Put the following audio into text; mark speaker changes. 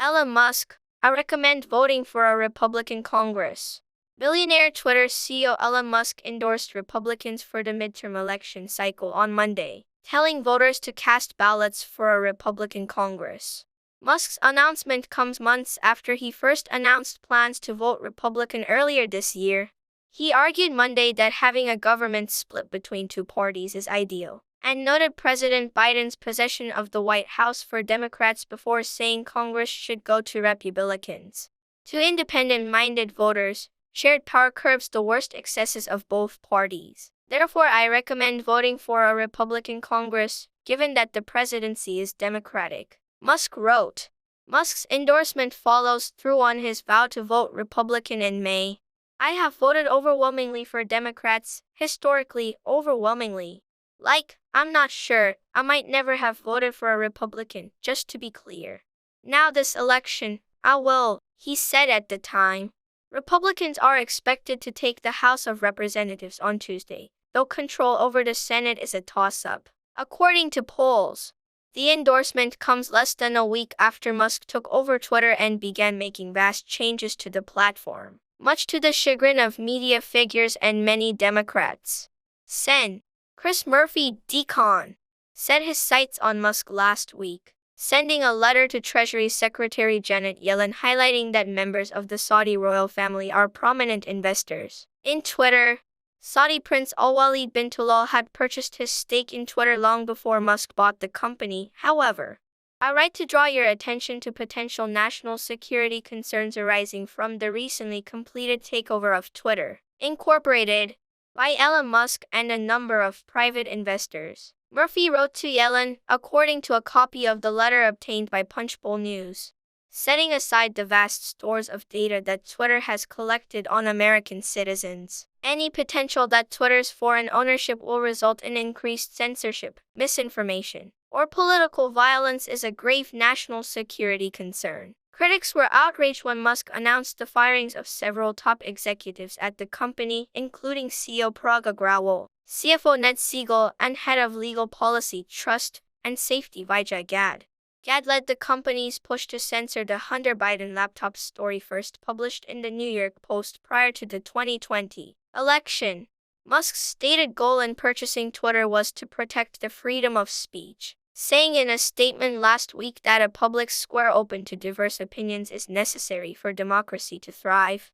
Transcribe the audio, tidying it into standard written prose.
Speaker 1: Elon Musk, I recommend voting for a Republican Congress. Billionaire Twitter CEO Elon Musk endorsed Republicans for the midterm election cycle on Monday, telling voters to cast ballots for a Republican Congress. Musk's announcement comes months after he first announced plans to vote Republican earlier this year. He argued Monday that having a government split between two parties is ideal, and noted President Biden's possession of the White House for Democrats before saying Congress should go to Republicans. To independent-minded voters, shared power curbs the worst excesses of both parties. Therefore, I recommend voting for a Republican Congress, given that the presidency is Democratic, Musk wrote. Musk's endorsement follows through on his vow to vote Republican in May. I have voted overwhelmingly for Democrats, historically overwhelmingly. I'm not sure, I might never have voted for a Republican, just to be clear. Now this election, I will, he said at the time. Republicans are expected to take the House of Representatives on Tuesday, though control over the Senate is a toss-up. According to polls, the endorsement comes less than a week after Musk took over Twitter and began making vast changes to the platform, much to the chagrin of media figures and many Democrats. Sen. Chris Murphy, Decon, set his sights on Musk last week, sending a letter to Treasury Secretary Janet Yellen highlighting that members of the Saudi royal family are prominent investors in Twitter. Saudi Prince Al-Walid bin Talal had purchased his stake in Twitter long before Musk bought the company. However, I write to draw your attention to potential national security concerns arising from the recently completed takeover of Twitter, Incorporated, by Elon Musk and a number of private investors. Murphy wrote to Yellen, according to a copy of the letter obtained by Punchbowl News. Setting aside the vast stores of data that Twitter has collected on American citizens, any potential that Twitter's foreign ownership will result in increased censorship, misinformation, or political violence is a grave national security concern. Critics were outraged when Musk announced the firings of several top executives at the company, including CEO Parag Agrawal, CFO Ned Siegel, and head of legal policy, trust, and safety Vijay Gadde. Gadde led the company's push to censor the Hunter Biden laptop story first published in the New York Post prior to the 2020 election. Musk's stated goal in purchasing Twitter was to protect the freedom of speech, saying in a statement last week that a public square open to diverse opinions is necessary for democracy to thrive.